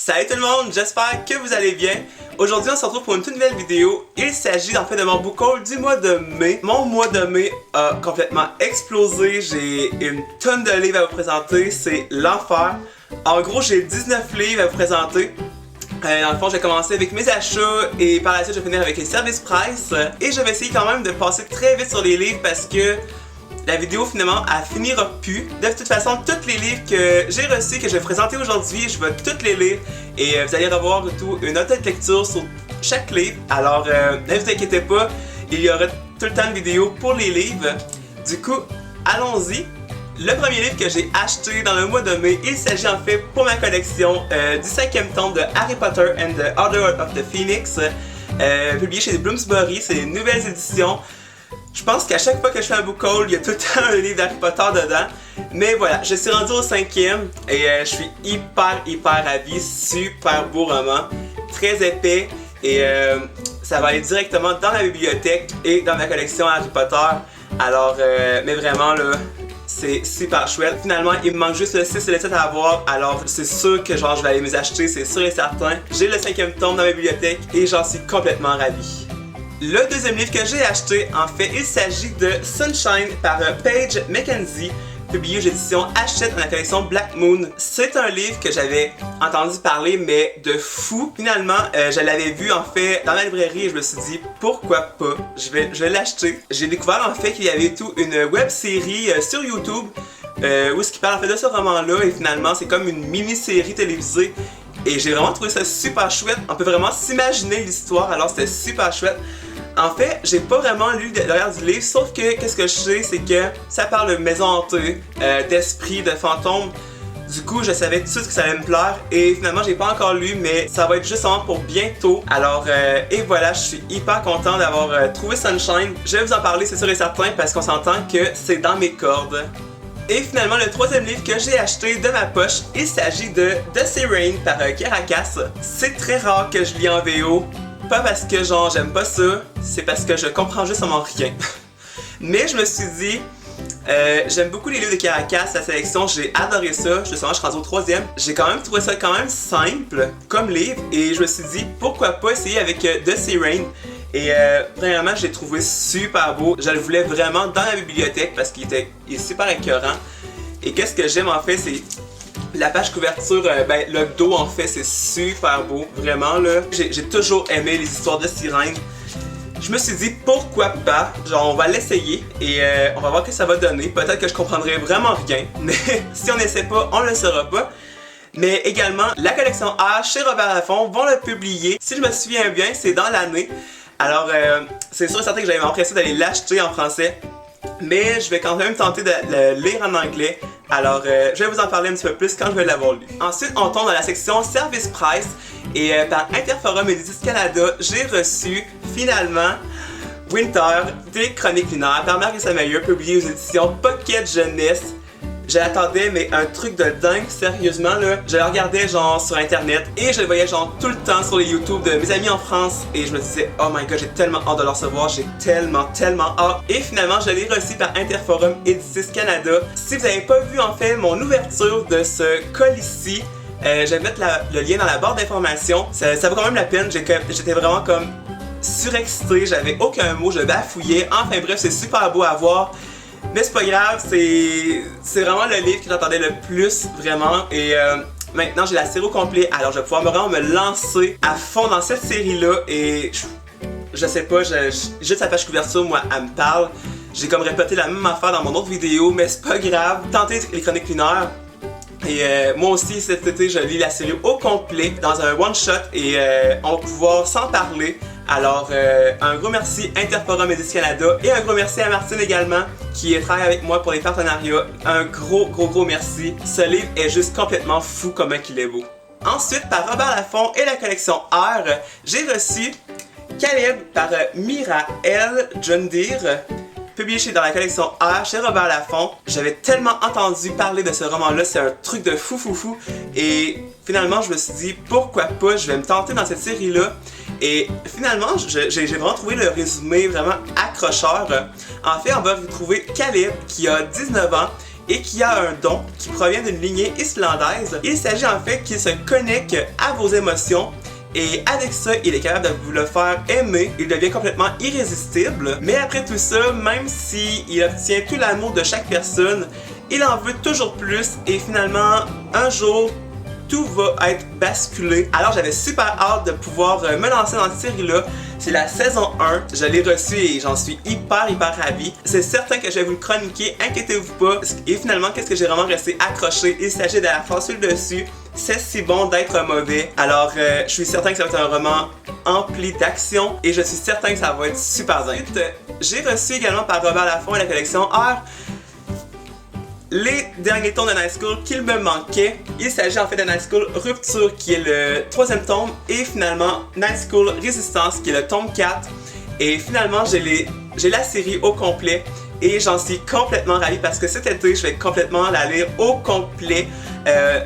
Salut tout le monde, j'espère que vous allez bien. Aujourd'hui on se retrouve pour une toute nouvelle vidéo. Il s'agit en fait de mon book haul du mois de mai. Mon mois de mai a complètement explosé. J'ai une tonne de livres à vous présenter, c'est l'enfer. En gros j'ai 19 livres à vous présenter. Dans le fond, j'ai commencé avec mes achats et par la suite, je vais finir avec les services price. Et je vais essayer quand même de passer très vite sur les livres parce que la vidéo finalement elle finira plus. De toute façon, tous les livres que j'ai reçus, que je vais vous présenter aujourd'hui, je vais tous les lire et vous allez revoir tout une note de lecture sur chaque livre. Alors ne vous inquiétez pas, il y aura tout le temps de vidéos pour les livres. Du coup, allons-y. Le premier livre que j'ai acheté dans le mois de mai, il s'agit en fait pour ma collection du 5e tome de Harry Potter and the Order of the Phoenix, publié chez Bloomsbury. C'est une nouvelle édition. Je pense qu'à chaque fois que je fais un book haul, il y a tout le temps un livre d'Harry Potter dedans. Mais voilà, je suis rendu au 5e et je suis hyper ravi. Super beau roman, très épais et ça va aller directement dans la bibliothèque et dans ma collection Harry Potter. Alors, mais vraiment là, c'est super chouette. Finalement, il me manque juste le 6 et le 7 à avoir, alors c'est sûr que genre je vais aller les acheter, c'est sûr et certain. J'ai le 5e tome dans ma bibliothèque et j'en suis complètement ravi. Le deuxième livre que j'ai acheté, en fait, il s'agit de Sunshine par Paige McKenzie, publié aux éditions Hachette dans la collection Black Moon. C'est un livre que j'avais entendu parler, mais de fou. Finalement, je l'avais vu en fait dans la librairie et je me suis dit pourquoi pas, je vais l'acheter. J'ai découvert en fait qu'il y avait tout une web série sur YouTube où ce qui parle en fait de ce roman-là et finalement c'est comme une mini-série télévisée. Et j'ai vraiment trouvé ça super chouette. On peut vraiment s'imaginer l'histoire, alors c'était super chouette. En fait, j'ai pas vraiment lu derrière du livre, sauf que qu'est-ce que je sais, c'est que ça parle de maison hantée, d'esprits, de fantômes. Du coup, je savais tout de suite que ça allait me plaire et finalement, j'ai pas encore lu, mais ça va être justement pour bientôt. Alors, et voilà, je suis hyper content d'avoir trouvé Sunshine. Je vais vous en parler, c'est sûr et certain, parce qu'on s'entend que c'est dans mes cordes. Et finalement, le troisième livre que j'ai acheté de ma poche, il s'agit de The Sea Rain par Caracas. C'est très rare que je lis en VO. Pas parce que genre j'aime pas ça, c'est parce que je comprends justement rien. Mais je me suis dit, j'aime beaucoup les livres de Caracas, sa sélection, j'ai adoré ça, justement je suis rendu au 3e. J'ai quand même trouvé ça quand même simple comme livre et je me suis dit pourquoi pas essayer avec The Sea Rain. Et premièrement, je l'ai trouvé super beau, je le voulais vraiment dans la bibliothèque parce qu'il est super écœurant. Et qu'est-ce que j'aime en fait, c'est la page couverture, le dos en fait c'est super beau, vraiment là. J'ai toujours aimé les histoires de sirènes. Je me suis dit pourquoi pas, genre on va l'essayer et on va voir ce que ça va donner. Peut-être que je comprendrai vraiment rien, mais si on n'essaie pas, on le saura pas. Mais également, la collection A chez Robert Laffont vont le publier. Si je me souviens bien, c'est dans l'année. Alors c'est sûr et certain que j'avais empressé d'aller l'acheter en français. Mais je vais quand même tenter de le lire en anglais. Alors, je vais vous en parler un petit peu plus quand je vais l'avoir lu. Ensuite, on tombe dans la section Service Price. Et par Interforum Éditions Canada, j'ai reçu finalement Winter des Chroniques lunaires par Marie Samayer, publié aux éditions Pocket Jeunesse. Je l'attendais, mais un truc de dingue, sérieusement là. Je le regardais genre sur internet et je le voyais genre tout le temps sur les YouTube de mes amis en France. Et je me disais, oh my god, j'ai tellement hâte de le recevoir, j'ai tellement hâte. Et finalement, je l'ai reçu par Interforum Éditions Canada. Si vous n'avez pas vu en fait mon ouverture de ce colis-ci, je vais mettre le lien dans la barre d'informations. Ça vaut quand même la peine, j'étais vraiment comme surexcité, j'avais aucun mot, je bafouillais. Enfin bref, c'est super beau à voir. Mais c'est pas grave, c'est vraiment le livre que j'attendais le plus, vraiment. Et maintenant, j'ai la série au complet, alors je vais pouvoir vraiment me lancer à fond dans cette série-là. Et je sais pas, juste la page couverture, moi, elle me parle. J'ai comme répété la même affaire dans mon autre vidéo, mais c'est pas grave. Tentez les chroniques lunaires. Et moi aussi, cet été, je lis la série au complet dans un one-shot et on va pouvoir s'en parler. Alors, un gros merci Interforum Éditions Canada et un gros merci à Martine également qui travaille avec moi pour les partenariats. Un gros merci. Ce livre est juste complètement fou comment il est beau. Ensuite, par Robert Laffont et la collection R, j'ai reçu Caleb par Mira L. Jundir, publié dans la collection R chez Robert Laffont. J'avais tellement entendu parler de ce roman-là, c'est un truc de fou. Et finalement, je me suis dit pourquoi pas, je vais me tenter dans cette série-là. Et finalement, j'ai vraiment trouvé le résumé vraiment accrocheur. En fait, on va retrouver Caleb qui a 19 ans et qui a un don qui provient d'une lignée islandaise. Il s'agit en fait qu'il se connecte à vos émotions et avec ça, il est capable de vous le faire aimer, il devient complètement irrésistible. Mais après tout ça, même s'il obtient tout l'amour de chaque personne, il en veut toujours plus et finalement, un jour, tout va être basculé. Alors j'avais super hâte de pouvoir me lancer dans cette série-là. C'est la saison 1, je l'ai reçue et j'en suis hyper ravi. C'est certain que je vais vous le chroniquer, inquiétez-vous pas. Et finalement, qu'est-ce que j'ai vraiment resté accroché? Il s'agit de la phrase sur le dessus. C'est si bon d'être mauvais. Alors, je suis certain que ça va être un roman empli d'action et je suis certain que ça va être super bien. J'ai reçu également par Robert Laffont et la collection R les derniers tomes de Night School qu'il me manquait. Il s'agit en fait de Night School Rupture qui est le 3e tome et finalement Night School Résistance qui est le tome 4. Et finalement, j'ai la série au complet. Et j'en suis complètement ravie parce que cet été, je vais complètement la lire au complet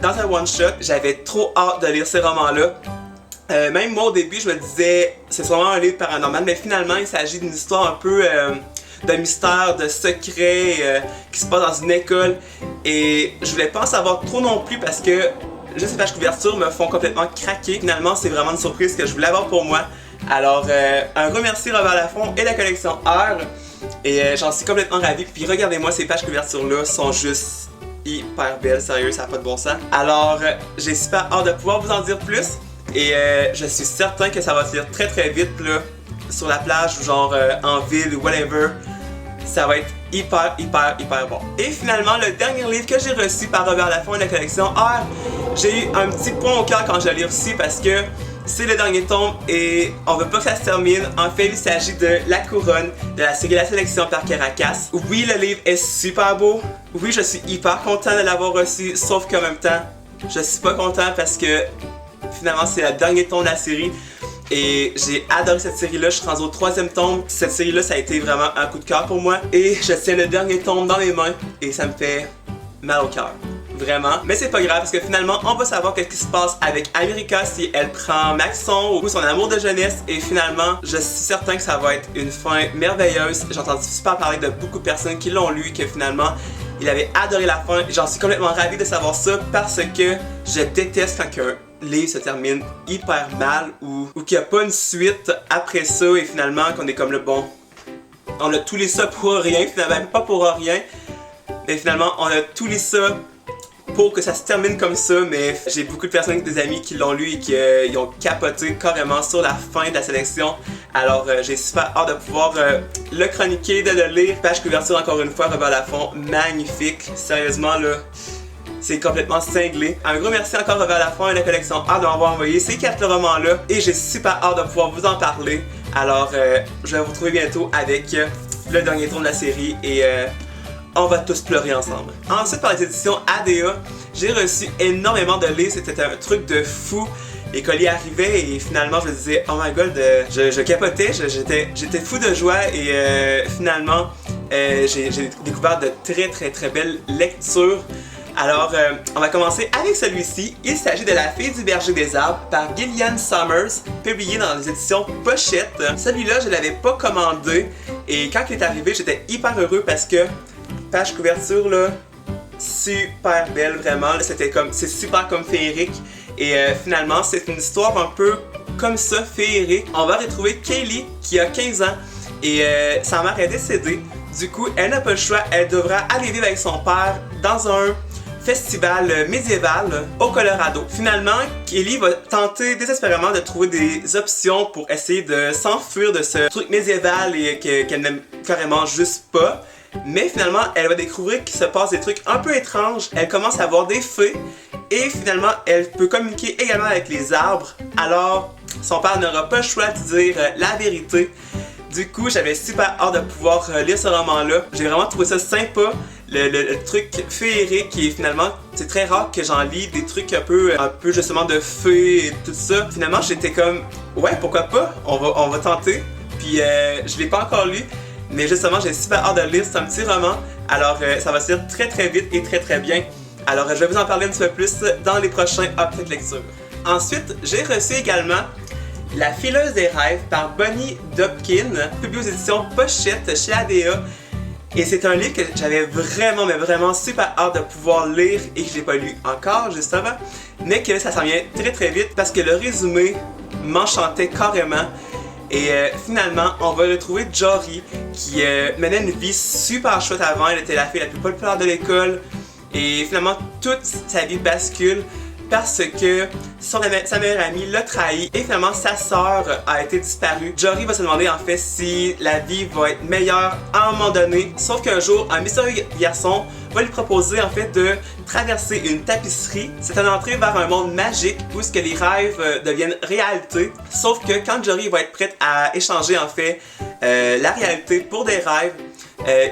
dans un one-shot. J'avais trop hâte de lire ces romans-là. Même moi, au début, je me disais, c'est sûrement un livre paranormal, mais finalement, il s'agit d'une histoire un peu de mystère, de secret qui se passe dans une école. Et je voulais pas en savoir trop non plus parce que juste les pages couvertures me font complètement craquer. Finalement, c'est vraiment une surprise que je voulais avoir pour moi. Alors, un gros merci Robert Laffont et la collection R. Et j'en suis complètement ravie. Puis regardez-moi, ces pages couvertures-là sont juste hyper belles, sérieux, ça n'a pas de bon sens. Alors, j'ai super hâte de pouvoir vous en dire plus. Et je suis certain que ça va se lire très vite là, sur la plage ou genre en ville ou whatever. Ça va être hyper bon. Et finalement, le dernier livre que j'ai reçu par Robert Laffont et la collection R, j'ai eu un petit point au cœur quand je l'ai reçu parce que c'est le dernier tome et on veut pas que ça se termine. En fait, il s'agit de La Couronne de la série La Sélection par Caracas. Oui, le livre est super beau. Oui, je suis hyper content de l'avoir reçu, sauf qu'en même temps, je suis pas content parce que finalement, c'est le dernier tome de la série. Et j'ai adoré cette série-là, je suis rendu au 3e tome. Cette série-là, ça a été vraiment un coup de cœur pour moi. Et je tiens le dernier tome dans mes mains et ça me fait mal au cœur. Vraiment. Mais c'est pas grave parce que finalement, on va savoir qu'est-ce qui se passe avec America si elle prend Maxon ou son amour de jeunesse. Et finalement, je suis certain que ça va être une fin merveilleuse. J'ai entendu super parler de beaucoup de personnes qui l'ont lu, que finalement, il avait adoré la fin. J'en suis complètement ravi de savoir ça parce que je déteste quand un livre se termine hyper mal ou qu'il n'y a pas une suite après ça et finalement qu'on est comme le bon. On a tout lu ça pour rien, finalement, même pas pour rien. Mais finalement, on a tout lu ça pour que ça se termine comme ça, mais j'ai beaucoup de personnes, des amis qui l'ont lu et qui ont capoté carrément sur la fin de la sélection. Alors j'ai super hâte de pouvoir le chroniquer, de le lire. Page couverture encore une fois, Robert Laffont, magnifique. Sérieusement là, c'est complètement cinglé. Un gros merci encore Robert Laffont et la collection R de m'avoir envoyé ces 4 romans-là. Et j'ai super hâte de pouvoir vous en parler. Alors je vais vous retrouver bientôt avec le dernier tour de la série et on va tous pleurer ensemble. Ensuite, par les éditions ADA, j'ai reçu énormément de livres. C'était un truc de fou. Les colis arrivaient et finalement, je me disais, oh my god, je capotais, j'étais fou de joie et finalement, j'ai découvert de très belles lectures. Alors, on va commencer avec celui-ci. Il s'agit de La Fille du Berger des Arbres par Gillian Summers, publié dans les éditions Pochette. Celui-là, je ne l'avais pas commandé et quand il est arrivé, j'étais hyper heureux parce que page couverture là, super belle vraiment, c'est super comme féerique et finalement c'est une histoire un peu comme ça, féerique. On va retrouver Kaylee qui a 15 ans et sa mère est décédée, du coup elle n'a pas le choix, elle devra aller vivre avec son père dans un festival médiéval au Colorado. Finalement, Kaylee va tenter désespérément de trouver des options pour essayer de s'enfuir de ce truc médiéval et qu'elle n'aime carrément juste pas. Mais finalement, elle va découvrir qu'il se passe des trucs un peu étranges. Elle commence à voir des fées et finalement, elle peut communiquer également avec les arbres. Alors, son père n'aura pas le choix de dire la vérité. Du coup, j'avais super hâte de pouvoir lire ce roman-là. J'ai vraiment trouvé ça sympa. Le truc féerique et finalement, c'est très rare que j'en lis des trucs un peu justement de fées et tout ça. Finalement, j'étais comme, ouais, pourquoi pas? On va tenter. Puis, je l'ai pas encore lu. Mais justement, j'ai super hâte de le lire, c'est un petit roman, alors ça va se lire très vite et très bien. Alors je vais vous en parler un petit peu plus dans les prochains updates lecture. Ensuite, j'ai reçu également La Fileuse des Rêves par Bonnie Dopkin, publié aux éditions Pochette chez ADA. Et c'est un livre que j'avais vraiment, mais vraiment super hâte de pouvoir lire et que je n'ai pas lu encore, justement, mais que ça s'en vient très très vite parce que le résumé m'enchantait carrément. Et finalement, on va retrouver Jory qui menait une vie super chouette avant. Elle était la fille la plus populaire de l'école. Et finalement, toute sa vie bascule parce que sa meilleure amie l'a trahi et finalement sa sœur a été disparue. Jory va se demander en fait si la vie va être meilleure à un moment donné. Sauf qu'un jour, un mystérieux garçon va lui proposer en fait de traverser une tapisserie. C'est une entrée vers un monde magique où ce que les rêves deviennent réalité. Sauf que quand Jory va être prête à échanger en fait la réalité pour des rêves,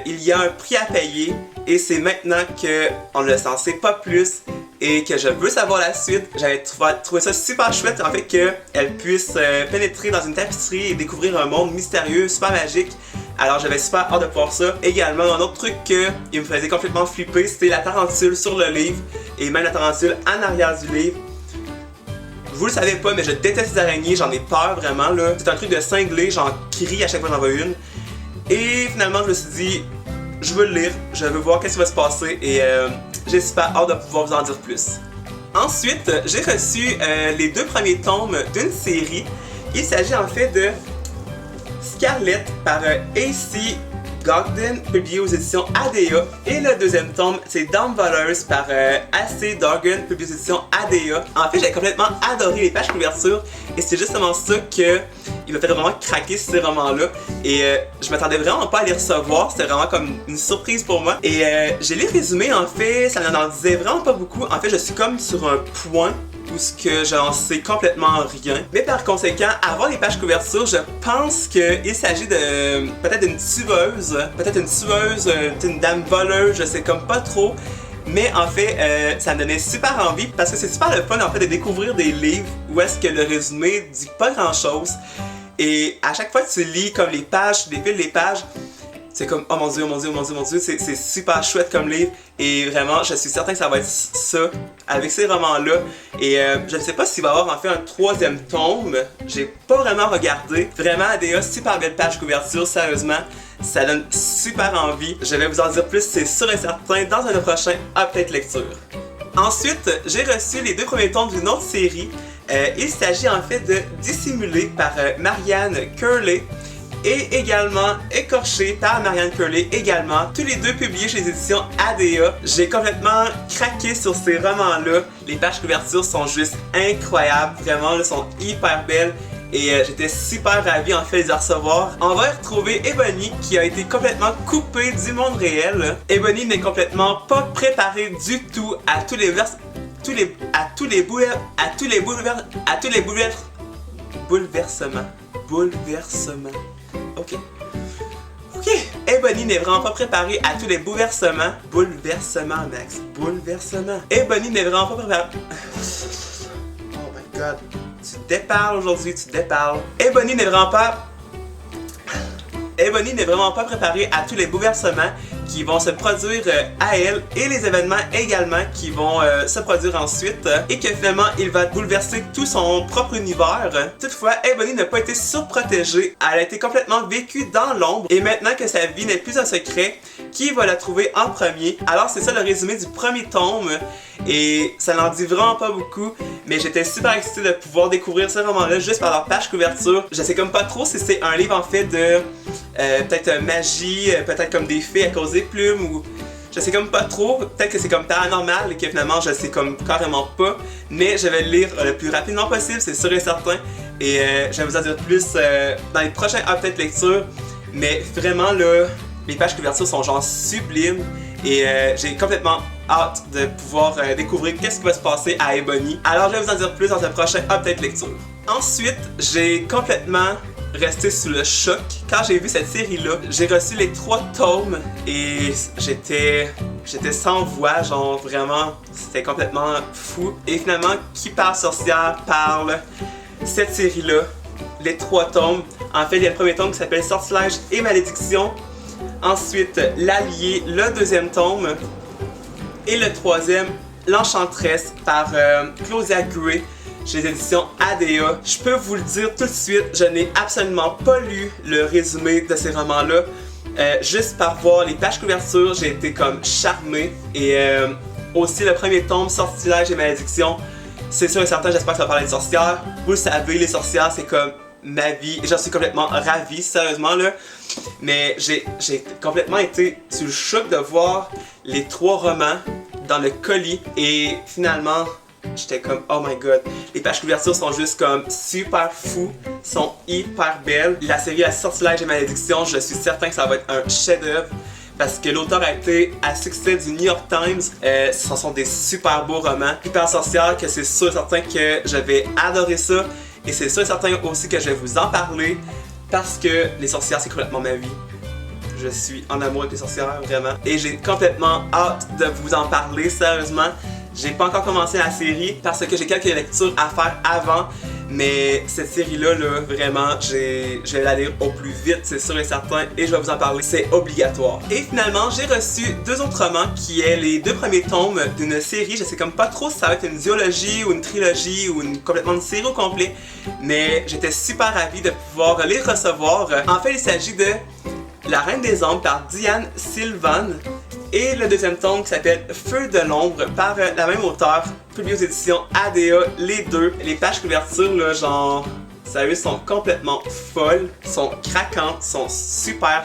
il y a un prix à payer et c'est maintenant qu'on ne le s'en sait pas plus et que je veux savoir la suite. J'avais trouvé ça super chouette en fait qu'elle puisse pénétrer dans une tapisserie et découvrir un monde mystérieux, super magique. Alors j'avais super hâte de voir ça. Également, un autre truc qui me faisait complètement flipper, c'était la tarentule sur le livre et même la tarentule en arrière du livre. Vous le savez pas, mais je déteste les araignées, j'en ai peur vraiment là. C'est un truc de cinglé, j'en crie à chaque fois que j'en vois une. Et finalement, je me suis dit, je veux le lire, je veux voir qu'est-ce qui va se passer et j'ai super hâte de pouvoir vous en dire plus. Ensuite, j'ai reçu les 2 premiers tomes d'une série. Il s'agit en fait de Scarlet par A.C. Gogden, publié aux éditions ADA. Et le deuxième tome, c'est Downvollers par A.C. Gogden, publié aux éditions ADA. En fait, j'ai complètement adoré les pages couverture et c'est justement ça que il m'a fait vraiment craquer ces romans-là. Et je m'attendais vraiment pas à les recevoir, c'était vraiment comme une surprise pour moi. Et j'ai lu le résumé, en fait, ça n'en disait vraiment pas beaucoup. En fait, je suis comme sur un point où ce que j'en sais complètement rien. Mais par conséquent, avant les pages couverture, je pense qu'il s'agit de peut-être d'une tueuse, une dame voleuse, je sais comme pas trop. Mais en fait, ça me donnait super envie parce que c'est super le fun en fait de découvrir des livres où est-ce que le résumé dit pas grand chose. Et à chaque fois que tu lis comme les pages, tu défiles les pages, c'est comme oh mon dieu, oh mon dieu, oh mon dieu, oh mon dieu, c'est super chouette comme livre. Et vraiment, je suis certain que ça va être ça avec ces romans-là. Et je ne sais pas s'il va y avoir en fait un 3e tome. J'ai pas vraiment regardé. Vraiment, ADA, super belle page couverture, sérieusement. Ça donne super envie. Je vais vous en dire plus, c'est sûr et certain, dans un prochain Update Lecture. Ensuite, j'ai reçu les 2 premiers tomes d'une autre série. Il s'agit en fait de Dissimulé par Marianne Curley et également Écorché par Marianne Curley également. Tous les 2 publiés chez les éditions ADA. J'ai complètement craqué sur ces romans-là. Les pages couverture sont juste incroyables, vraiment, elles sont hyper belles. Et j'étais super ravie en fait de les recevoir. On va y retrouver Ebony qui a été complètement coupée du monde réel. Ebony n'est complètement pas préparée du tout à tous les bouleversements. Ok. Ebony n'est vraiment pas préparée à tous les bouleversements. Bouleversements, Max. Bouleversements. Ebony n'est vraiment pas préparée. Oh my god. Tu déparles aujourd'hui, tu déparles. Ebony n'est vraiment pas préparée à tous les bouleversements qui vont se produire à elle et les événements également qui vont se produire ensuite et que finalement il va bouleverser tout son propre univers. Toutefois, Ebony n'a pas été surprotégée, elle a été complètement vécue dans l'ombre et maintenant que sa vie n'est plus un secret, qui va la trouver en premier? Alors c'est ça le résumé du premier tome et ça n'en dit vraiment pas beaucoup, mais j'étais super excitée de pouvoir découvrir ce roman-là juste par leur page couverture. Je sais comme pas trop si c'est un livre en fait de peut-être magie, peut-être comme des fées à cause des plumes ou je sais comme pas trop, peut-être que c'est comme paranormal et que finalement je sais comme carrément pas, mais je vais le lire le plus rapidement possible, c'est sûr et certain et je vais vous en dire plus dans les prochains updates lecture, mais vraiment là, les pages couverture sont genre sublimes et j'ai complètement hâte de pouvoir découvrir qu'est-ce qui va se passer à Ebony. Alors je vais vous en dire plus dans un prochain update lecture. Ensuite, j'ai complètement resté sous le choc quand j'ai vu cette série-là. J'ai reçu les 3 tomes et j'étais sans voix, genre vraiment, c'était complètement fou. Et finalement, Qui parle sorcière parle cette série-là, les 3 tomes. En fait, il y a le premier tome qui s'appelle Sortilège et Malédiction. Ensuite, L'Allié, le 2e tome. Et le 3e, L'Enchantresse par Claudia Gray chez les éditions ADA. Je peux vous le dire tout de suite, je n'ai absolument pas lu le résumé de ces romans-là. Juste par voir les pages couvertures, j'ai été comme charmé. Et aussi le premier tome, Sortilèges et Malédictions, c'est sûr et certain, j'espère que ça va parler de sorcières. Vous le savez, les sorcières, c'est comme ma vie. J'en suis complètement ravi, sérieusement là. Mais j'ai complètement été sous le choc de voir les 3 romans dans le colis. Et finalement, j'étais comme oh my god. Les pages couvertures sont juste comme super fous, sont hyper belles. La série à Sortilèges et Malédictions, je suis certain que ça va être un chef-d'œuvre. Parce que l'auteur a été à succès du New York Times. Ce sont des super beaux romans. Hyper sorcières, que c'est sûr et certain que je vais adorer ça. Et c'est sûr et certain aussi que je vais vous en parler. Parce que les sorcières, c'est complètement ma vie. Je suis en amour avec les sorcières, vraiment. Et j'ai complètement hâte de vous en parler, sérieusement. J'ai pas encore commencé la série parce que j'ai quelques lectures à faire avant. Mais cette série-là, vraiment, je vais la lire au plus vite, c'est sûr et certain, et je vais vous en parler, c'est obligatoire. Et finalement, j'ai reçu 2 autres romans, qui est les 2 premiers tomes d'une série. Je sais comme pas trop si ça va être une duologie ou une trilogie ou complètement une série au complet, mais j'étais super ravie de pouvoir les recevoir. En fait, il s'agit de La Reine des Ombres par Diane Sylvan. Et le deuxième tome qui s'appelle Feu de l'ombre par la même auteure, publié aux éditions ADA, les 2. Les pages couvertures, là, genre, sérieux, sont complètement folles, sont craquantes, sont super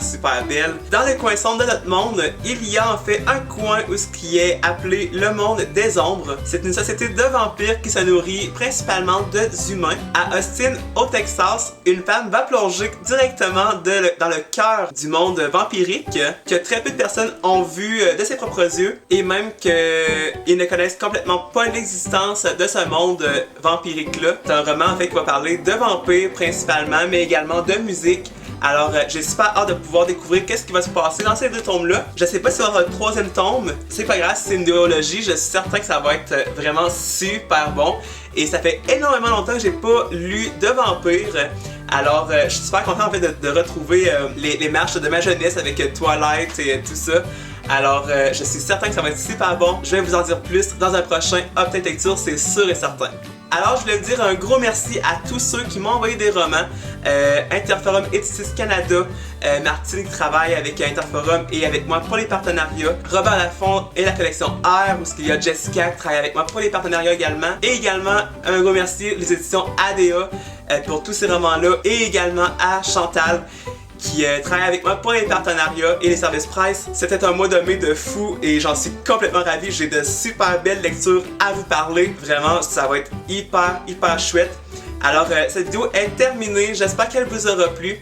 belles. Dans le coin sombre de notre monde, il y a en fait un coin où ce qui est appelé le monde des ombres. C'est une société de vampires qui se nourrit principalement d'humains. À Austin, au Texas, une femme va plonger directement dans le cœur du monde vampirique que très peu de personnes ont vu de ses propres yeux et même qu'ils ne connaissent complètement pas l'existence de ce monde vampirique-là. C'est un roman en fait qui va parler de vampires principalement, mais également de musique. Alors, j'ai super hâte de pouvoir découvrir qu'est-ce qui va se passer dans ces 2 tomes-là. Je sais pas si on aura un 3e tome. C'est pas grave si c'est une duologie, je suis certain que ça va être vraiment super bon. Et ça fait énormément longtemps que j'ai pas lu de vampires. Alors, je suis super content en fait de retrouver les marches de ma jeunesse avec Twilight et tout ça. Alors, je suis certain que ça va être super bon. Je vais vous en dire plus dans un prochain Update Lecture, c'est sûr et certain. Alors, je voulais dire un gros merci à tous ceux qui m'ont envoyé des romans. Interforum Éditis Canada, Martine qui travaille avec Interforum et avec moi pour les partenariats. Robert Laffont et la collection R, où il y a Jessica qui travaille avec moi pour les partenariats également. Et également, un gros merci les éditions ADA pour tous ces romans-là. Et également à Chantal qui travaille avec moi pour les partenariats et les services Price. C'était un mois de mai de fou et j'en suis complètement ravi. J'ai de super belles lectures à vous parler. Vraiment, ça va être hyper chouette. Alors, cette vidéo est terminée. J'espère qu'elle vous aura plu.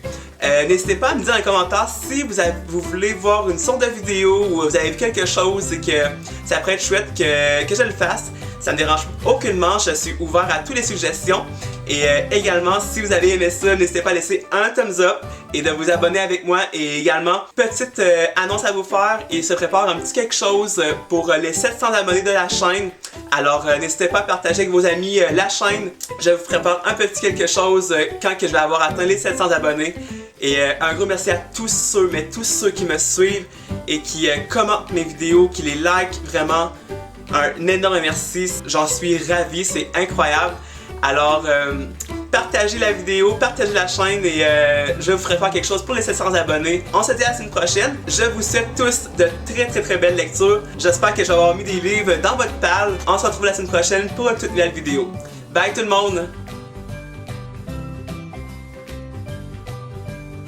N'hésitez pas à me dire dans les commentaires si vous voulez voir une sorte de vidéo ou vous avez vu quelque chose et que ça pourrait être chouette que je le fasse. Ça me dérange aucunement, je suis ouvert à toutes les suggestions. Et également, si vous avez aimé ça, n'hésitez pas à laisser un thumbs up et de vous abonner avec moi. Et également, petite annonce à vous faire, il se prépare un petit quelque chose pour les 700 abonnés de la chaîne. Alors n'hésitez pas à partager avec vos amis la chaîne. Je vous prépare un petit quelque chose quand que je vais avoir atteint les 700 abonnés. Et un gros merci à tous ceux qui me suivent et qui commentent mes vidéos, qui les like, vraiment un énorme merci. J'en suis ravi, c'est incroyable. Alors, partagez la vidéo, partagez la chaîne et je vous ferai faire quelque chose pour les 700 abonnés. On se dit à la semaine prochaine. Je vous souhaite tous de très belles lectures. J'espère que je vais avoir mis des livres dans votre palle. On se retrouve la semaine prochaine pour une toute nouvelle vidéo. Bye tout le monde!